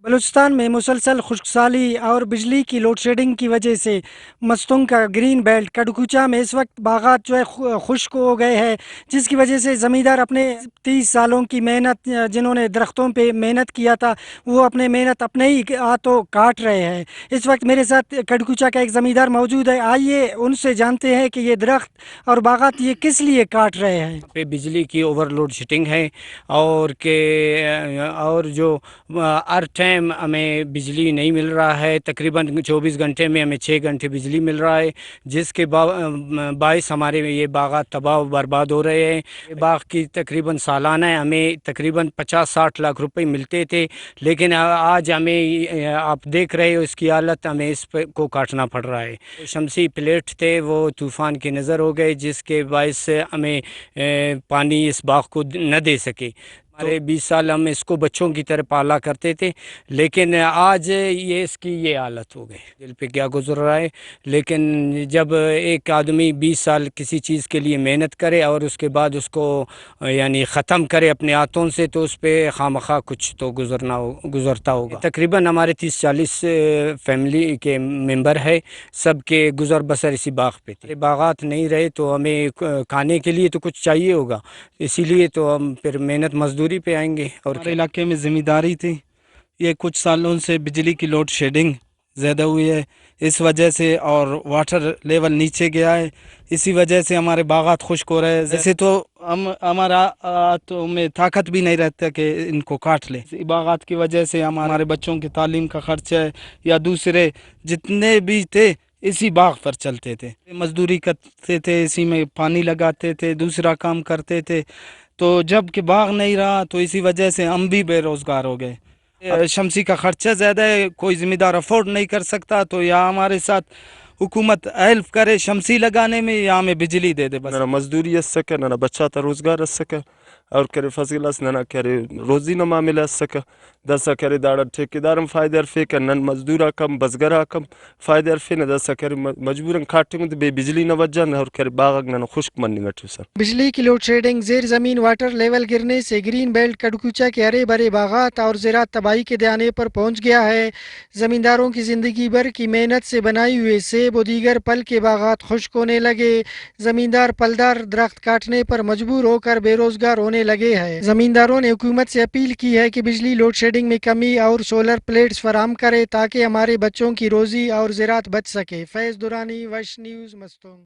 بلوچستان میں مسلسل خشک سالی اور بجلی کی لوڈ شیڈنگ کی وجہ سے مستنگ کا گرین بیلٹ کڈکوچا میں اس وقت باغات جو ہے خشک ہو گئے ہیں، جس کی وجہ سے زمیندار اپنے 30 سالوں کی محنت، جنہوں نے درختوں پہ محنت کیا تھا، وہ اپنے محنت اپنے ہی ہاتھوں کاٹ رہے ہیں۔ اس وقت میرے ساتھ کڈکوچا کا ایک زمیندار موجود ہے، آئیے ان سے جانتے ہیں کہ یہ درخت اور باغات یہ کس لیے کاٹ رہے ہیں۔ پہ بجلی کی اوور لوڈ شیڈنگ ہے، اور جو ہر ٹائم ہمیں بجلی نہیں مل رہا ہے، تقریباً 24 گھنٹے میں ہمیں 6 گھنٹے بجلی مل رہا ہے، جس کے باعث ہمارے یہ باغات تباہ و برباد ہو رہے ہیں۔ یہ باغ کی تقریباً سالانہ ہمیں تقریباً 50-60 لاکھ روپے ملتے تھے، لیکن آج ہمیں آپ دیکھ رہے ہو اس کی حالت، ہمیں اس کو کاٹنا پڑ رہا ہے۔ شمسی پلیٹ تھے وہ طوفان کی نظر ہو گئے، جس کے باعث سے ہمیں پانی اس باغ کو نہ دے سکے۔ ہمارے 20 سال ہم اس کو بچوں کی طرح پالا کرتے تھے، لیکن آج اس کی یہ حالت ہو گئی۔ دل پہ کیا گزر رہا ہے، لیکن جب ایک آدمی 20 سال کسی چیز کے لیے محنت کرے اور اس کے بعد اس کو یعنی ختم کرے اپنے ہاتھوں سے، تو اس پہ خواہ کچھ تو گزرتا ہوگا۔ تقریباً ہمارے 30-40 فیملی کے ممبر ہے، سب کے گزر بسر اسی باغ پہ تھے۔ باغات نہیں رہے تو ہمیں کھانے کے لیے تو کچھ چاہیے ہوگا، اسی لیے تو ہم پھر محنت مزدوری پہ آئیں گے۔ اور ہمارے علاقے میں زمینداری تھی، یہ کچھ سالوں سے بجلی کی لوڈ شیڈنگ زیادہ ہوئی ہے اس وجہ سے، اور واٹر لیول نیچے گیا ہے، اسی وجہ سے ہمارے باغات خشک ہو رہے ہیں۔ جیسے تو ہمارا تو میں طاقت بھی نہیں رہتا کہ ان کو کاٹ لیں۔ باغات کی وجہ سے ہمارے بچوں کی تعلیم کا خرچہ ہے یا دوسرے جتنے بھی تھے اسی باغ پر چلتے تھے، مزدوری کرتے تھے، اسی میں پانی لگاتے تھے، دوسرا کام کرتے تھے۔ تو جب کہ باغ نہیں رہا تو اسی وجہ سے ہم بھی بے روزگار ہو گئے۔ شمسی کا خرچہ زیادہ ہے، کوئی ذمہ دار افورڈ نہیں کر سکتا، تو یا ہمارے ساتھ حکومت ہیلپ کرے شمسی لگانے میں یا ہمیں بجلی دے دے۔ بس نہ مزدوری اس سکے نہ بچہ تا روزگار اس سکے، اور کرے فضل اس نہ کرے روزی نہ معاملہ اس سکے دسا کرے داڑا ٹھیکیدارم فائدہ رفے کہ نن مزدورا کم بزگرا کم فائدہ رفے نہ دسا کرے مجبوراً کھاٹے میں بے بجلی نہ وجہ نہ اور کرے باغ نہ خشک من نگٹو سر۔ بجلی کی لوڈ شیڈنگ، زیر زمین واٹر لیول گرنے سے گرین بیلٹ کڈکوچا کے ہرے بھرے باغات اور زراعت تباہی کے دہانے پر پہنچ گیا ہے۔ زمینداروں کی زندگی بھر کی محنت سے بنائی ہوئے سیب و دیگر پل کے باغات خشک ہونے لگے۔ زمیندار پلدار درخت کاٹنے پر مجبور ہو کر بے روزگار ہونے لگے ہیں۔ زمینداروں نے حکومت سے اپیل کی ہے کہ بجلی لوڈ شیڈنگ میں کمی اور سولر پلیٹس فراہم کرے تاکہ ہمارے بچوں کی روزی اور زراعت بچ سکے۔ فیض درانی، وش نیوز، مستونگ۔